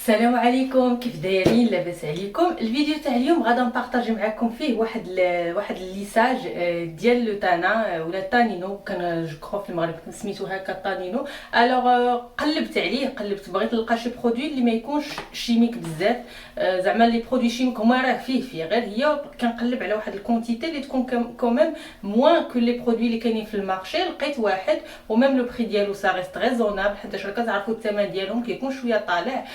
السلام عليكم، كيف دايرين؟ لاباس عليكم؟ الفيديو تاع اليوم غادا نبارطاجي معكم فيه واحد الليساج ديال لو تانا ولا تانينو، كان جو كرو في المغرب سميتو هكا تانينو. الوغ قلبت عليه، بغيت نلقى شي برودوي اللي ما يكونش شيميك بزاف. زعما لي برودوي شيميك هما راه فيه غير هي كنقلب على واحد الكونتيتي اللي تكون كوميم موان كو لي برودوي اللي كاينين في المارشي. لقيت واحد وميم لو بري ديالو سا ريست ريزونابل، حيت كتعرفوا الثمن ديالهم كيكون شويه طالع.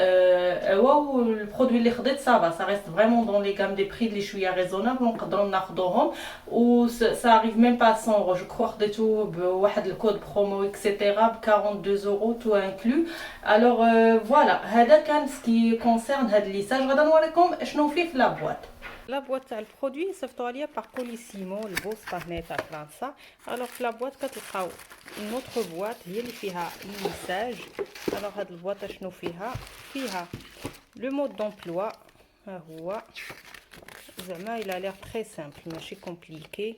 واو البرودوي اللي خديت صافا سا ريست فريمون دون لي غام دي بري اللي شويه ريزونابل ونقدروا ناخذوهم. و سا اريف ميم با 100 اورو، جو كرو خديتو بواحد الكود برومو اكسيتيرا ب 42 اورو تو انكلو. الوغ فوالا هذا كان سكي كونسيرن هاد الليساج. غادا نوريكم شنو فيه في لا بواط. لا بواط تاع البرودوي صيفطوا عليا باغ كوليسيمو البوسطه هنا تاع فرنسا. الوغ في لا بواط كتلقاو نوتر بواط هي اللي فيها الليساج. الوغ هاد البواط شنو فيها لو مود دومبلوا، ها هو زعما الى لير تري سامبل ماشي كومبليكي.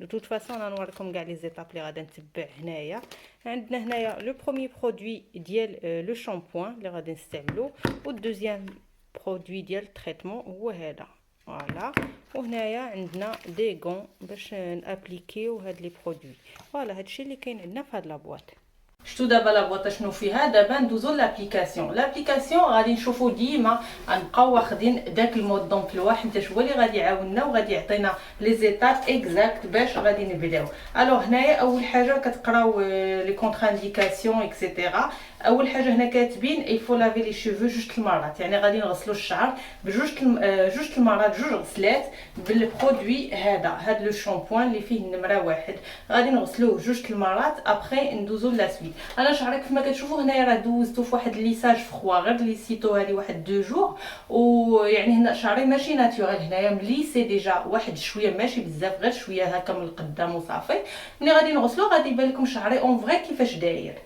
دو توت فاصون انا نوريكم كاع لي زيتاب اللي غادا نتبع. هنايا عندنا هنايا لو بروميير برودوي ديال لو شامبوان اللي غادي نستعملو، و الدوزيام برودوي ديال التريتمون هو هذا فوالا. وهنايا عندنا دي غون باش نابليكيو هاد لي برودوي. فوالا هادشي اللي كاين عندنا في هاد لابواط. شتو دابا لابواط شنو فيها؟ دابا ندوزو لابليكاسيون غادي نشوفو ديما غنبقاو واخدين داك المود دومبلوا، حيت هو اللي غادي يعاوننا وغادي يعطينا لي زيتاب اكزاكت باش غادي نبداو. الوغ هنايا اول حاجه كتقراو لي كونتر انديكاسيون اكسيتيرا. اول حاجه هنا كاتبين يفو لافي لي شوفو جوج المرات، يعني غادي نغسلو الشعر جوج المرات، جوج غسلات بالبرودوي هذا لو شامبوان اللي فيه النمره واحد. غادي نغسلوه جوج المرات ابري ندوزو لا سويت. انا شعري كيف ما كتشوفوا هنايا راه دوزتو في واحد ليساج فخوا، غير ليسيتو هذه واحد دو جور. ويعني هنا شعري ماشي ناتوريل، هنايا مليسي ديجا واحد شويه ماشي بزاف، غير شويه هكا من القدام وصافي. ملي غادي نغسلو غادي يبان لكم شعري اون فري كيفاش داير.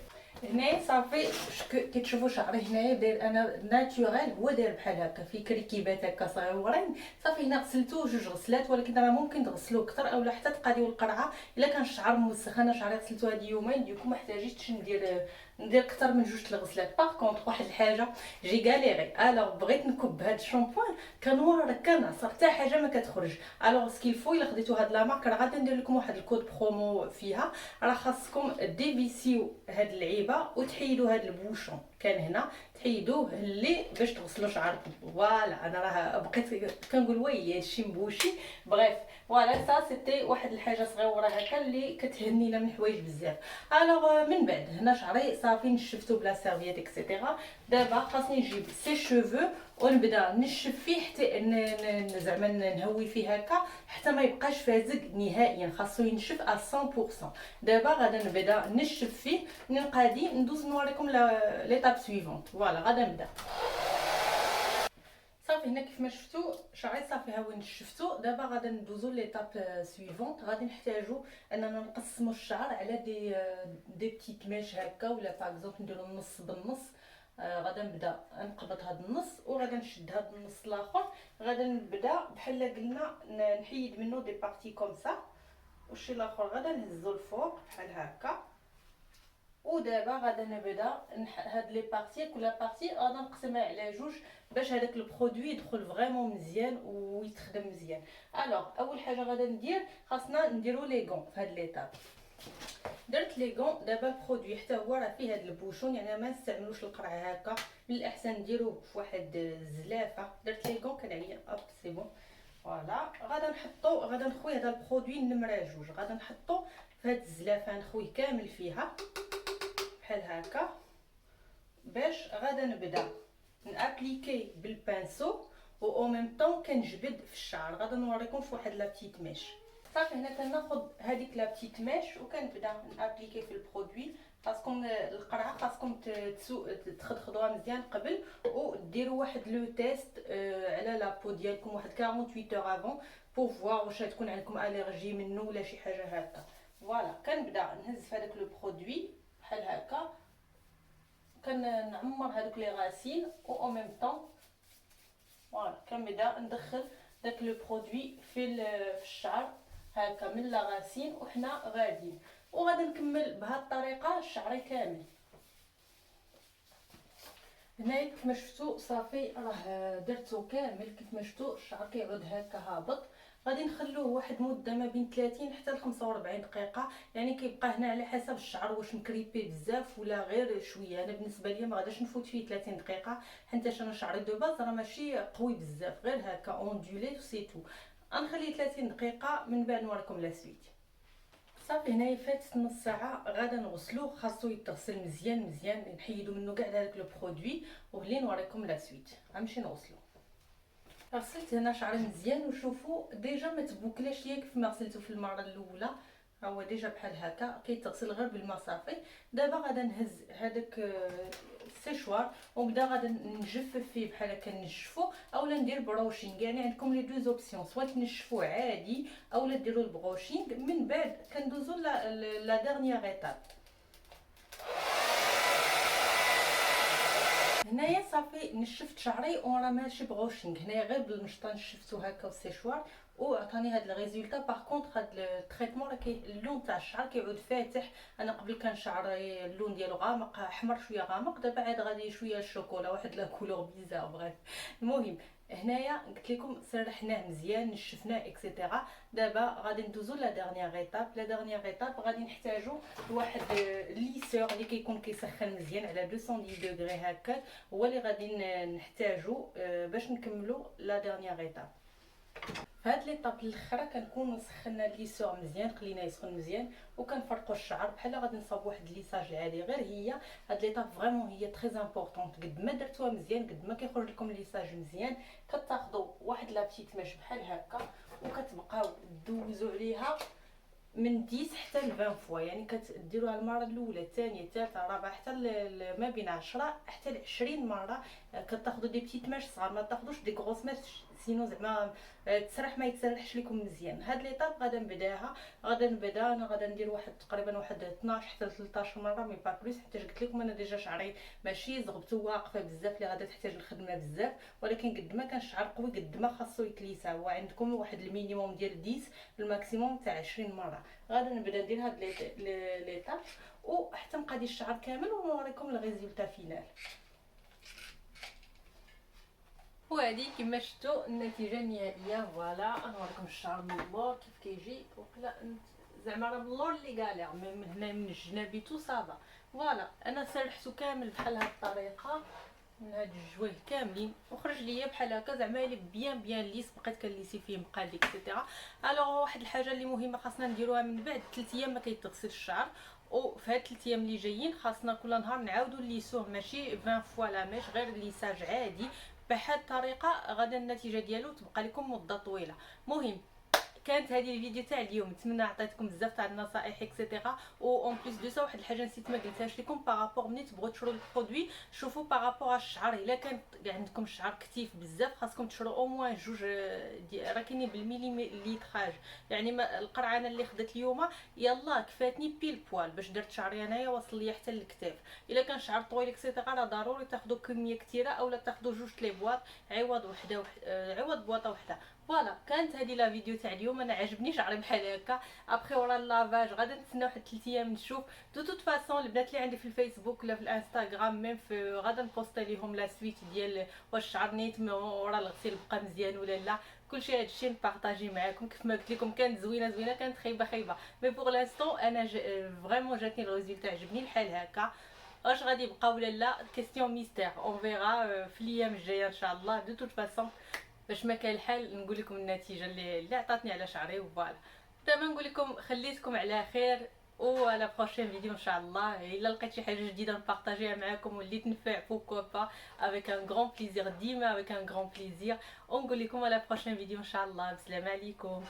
هنايا صافي كتشوفوا شعري هنايا داير انا ناتوريل، هو داير بحال هكا في كريكيبات هكا صغيورين. صافي هنا غسلتوه جوج غسلات، ولكن راه ممكن تغسلوه اكثر اولا حتى تقاديو القرعه الا كان الشعر موسخ. انا شعري غسلتو هاد يومين ديكو ما احتاجيتش ندير اكثر من جوج الغسلات. باغ كونطخ واحد الحاجه جي غاليري، الوغ بغيت نكب هاد الشامبوان كنوار كنعصر حتى حاجه ما كتخرج. الوغ سكيلفو الا خديتو هاد لا مارك راه غادي ندير لكم واحد الكود برومو فيها. راه خاصكم ديفيسيو هاد العيبه وتحيدوا هاد البوشون كان هنا، تحيدوه اللي باش تغسلوا شعركم. فوالا انا راه بقيت كنقول وي هادشي مبوشي. بغيف فوالا سا سيتي واحد الحاجه صغيره هكا اللي كتهنينا من حوايج بزاف. الوغ من بعد هنا شعري صافي نشفتو بلا سيرفييت اكسيتيرا. دابا خاصني نجيب سي شوفو ونبدا نشف فيه حتى زعما نهوي فيه هكا حتى ما يبقاش فازق نهائيا، خاصو ينشف 100%. دابا غادا نبدا نشف فيه. من قادي ندوز نوريكم ليطاب سويفونت. فوالا غادا نبدا. صافي هنا كيف ما شفتوا شعري صافي ها وين شفتو. دابا غادا ندوزو ليطاب سويفونت. غادي نحتاجو اننا نقسمو الشعر على دي بتيت ميش هكا، ولا باغ اكزومبل نديرو النص بالنص. غادا نبدا نقبض هاد النص وغادا نشد هاد النص الاخر. غادا نبدا بحال قلنا نحيد منه دي بارتي كوم سا، والشي الاخر غادا نهزو الفوق بحال هكا. ودابا غادا نبدا هاد لي بارتي، كل بارتي غادا نقسمها على جوج باش هذاك البرودوي يدخل فريمون مزيان ويتخدم مزيان. الوغ اول حاجه غادا ندير خاصنا نديرو لي غون في هاد ليطاب. درت لي غون. دابا البرودوي حتى هو راه فيه هاد البوشون، يعني ما نستعملوش القرع هكا، من الاحسن نديروه في واحد الزلافه. درت لي غون كان عليا اب سي بون. فوالا غادا نخوي هذا البرودوي النمره جوج، غادا نحطو في هاد الزلافه نخويه كامل فيها بحال هكا باش غادا نبدا نابليكي بالبانسو و او ميم طون كنجبد في الشعر. غادا نوريكم في واحد لا بتيت ميش. صافي هنا كناخذ هذيك لا بتيت ميش وكنبدا نابليكي في البرودوي. خاصكم القرعه خاصكم تخدخدوها مزيان قبل وديروا واحد لو تيست على لابو ديالكم واحد 48 اور افون بور فوار واش تكون عندكم الرجي منه ولا شي حاجه هكا. فوالا كنبدا نهز في هذاك لو برودوي بحال هكا، كنعمر هذوك لي غاسين و او ميم طون فوالا كنبدا ندخل داك لو برودوي في الشعر هكا من لا غاسين وحنا غاديين. وغادي نكمل بهذه الطريقه شعري كامل. هنايا كيف ما شفتوا صافي راه درتو كامل. كيف ما شفتوا الشعر كيعود هكا هابط. غادي نخلوه واحد مده ما بين 30 حتى ل 45 دقيقه، يعني كيبقى هنا على حسب الشعر واش مكريبي بزاف ولا غير شويه. انا بالنسبه لي ما غاديش نفوت فيه 30 دقيقه، حيت انا شعري دو باز راه ماشي قوي بزاف، غير هكا اوندولي سي تو. غنخليه 30 دقيقه من بعد نوريكم لا سويت. صافي هنايا فاتت نص ساعه، غادا نغسلو، خاصو يتغسل مزيان مزيان، نحيدو منه كاع داك لو برودوي وغلي نوريكم لا سويت. غنمشي نغسلو. غسلت هنا شعري مزيان وشوفوا ديجا ما تبوكلاش ليا كيف ما غسلته في المره الاولى. ها هو ديجا بحال هكا كيتغسل غير بالماء صافي. دابا غادا نهز هذاك السيشوار وبدا غادا نجفف فيه بحال هكا نشفو، اولا ندير بروشينغ. يعني عندكم لي دوز اوبسيون، سواء تنشفوه عادي اولا ديروا البروشينغ. من بعد كندوزو لا ديرنيير ايتاب. هنايا صافي نشفت شعري وراه ماشي بغوشينغ، هنايا غير بالمشطه نشفتو هكا والسيشوار وعطاني هاد الريزولطا. باغ كونطخ هاد التريتمون راه اللون تاع الشعر كيعود فاتح. انا قبل كان شعري اللون ديالو غامق احمر شويه غامق، دابا عاد غادي شويه الشوكولا، واحد لا كولور بيزار بغيت. المهم هنايا قلت لكم سرحناه مزيان نشفناه اكسيتيرا. دابا غادي ندوزو لا ديرنيير ايتاب. لا ديرنيير ايتاب غادي نحتاجو واحد ليسور اللي كيكون كيسخن مزيان على 210 دوغري هكا، هو اللي غادي نحتاجو باش نكملو لا ديرنيير ايتاب. فهاد ليطاب الاخرى كنكونوا سخنا ليسور مزيان، خليناه يسخن مزيان وكنفرقوا الشعر بحال غادي نصاوب واحد ليساج العادي. غير هي هاد ليطاب فريمون هي تري امبورطونط، قد ما درتوها مزيان قد ما كيخرج لكم ليساج مزيان. كتاخذوا واحد لا بتيت ماش بحال هكا وكتبقاو دوزوا عليها من 10 حتى ل 20 فوا، يعني كديروها المره الاولى الثانيه الثالثه الرابعه حتى ما بين 10 حتى ل 20 مره. كتاخذوا دي بتيت ماش صغار، ما تاخذوش دي غروس ماش سينو زعما تسرح ما يتسرحش لكم مزيان. هاد ليطاب غادا نبداها. انا غادا ندير واحد تقريبا واحد 12 حتى ل 13 مره مي با بليس، حتى قلت لكم انا ديجا شعري ماشي زغبته واقفه بزاف اللي غادا تحتاج الخدمه بزاف، ولكن قد ما كان الشعر قوي قد ما خاصو يتليسا. هو عندكم واحد المينيموم ديال 10 الماكسيموم تاع 20 مره. غادا نبدا ندير هاد ليطاب وحتى نقادي الشعر كامل ونوريكم الريزولتا فينال. وهذه كما شفتوا النتيجه النهائيه. فوالا نوريكم الشعر من اللور كيف كيجي. وقلا زعما راه من اللور اللي قالع من هنا من الجنابيتو صافا. فوالا انا سرحتو كامل بحال هاد الطريقه من هاد الجويه كاملين وخرج ليا بحال هكا زعما لي بيان ليس. بقيت كنليسي فيه مقاد اكسيتيرا. الوغ واحد الحاجه اللي مهمه خاصنا نديروها من بعد 3 ايام ما كيتغسل الشعر، وفي هاد 3 ايام اللي جايين خاصنا كل نهار نعاودو نليسوه، ماشي 20 فوا لا ماش، غير ليساج عادي. بهاد الطريقه غادا النتيجه ديالو تبقى لكم مده طويله. مهم كانت هذه الفيديو تاع اليوم، نتمنى عطيتكم بزاف تاع النصائح اكسيتيرا. و اون بليس دو سا واحد الحاجه نسيت ما قلتهاش لكم بارابور ملي تبغوا تشرو البرودوي، شوفوا بارابور الشعر. الا كان عندكم الشعر كثيف بزاف خاصكم تشرو او موان جوج راه كاينين بالميليمتراج. يعني القرعانه اللي خدت اليوم يلا كفاتني بيل بوال باش درت شعري انايا واصل ليا حتى للكتاف. الا كان شعر طويل اكسيتيرا راه ضروري تاخذوا كميه كثيره اولا تاخذوا جوج لي بواط عوض وحده عوض بواطه وحده. فوالا كانت هذه لا فيديو تاع اليوم. انا عجبني شعري بحال هكا. ابخي ورا اللافاج غادي نتسنى واحد 3 ايام نشوف. دو توت فاسون البنات اللي عندي في الفيسبوك ولا في الانستغرام ميم في غادا نبوستي ليهم لا سويت ديال واش الشعر نيت ورا الغسيل بقى مزيان ولا لا. كلشي هادشي نبارطاجي معاكم. كيف ما قلت لكم كانت زوينه كانت خايبه مي بوغ لانستون انا فريمون جاتني الريزولتا عجبني بحال هكا. واش غادي يبقى ولا لا كيستيون ميستير اون فيغا في الايام الجايه ان شاء الله. دو توت فاسون باش ما كان الحال نقول لكم النتيجه اللي عطاتني على شعري. وفوالا دابا نقول لكم خليتكم على خير ولا بروشين فيديو ان شاء الله. الا لقيت شي حاجه جديده نبارطاجيها معكم وليت نفع بوكو با افيك ان غران بليزير ديما افيك ان غران بليزير. ونقول لكم على بروشين فيديو ان شاء الله. بسلام عليكم.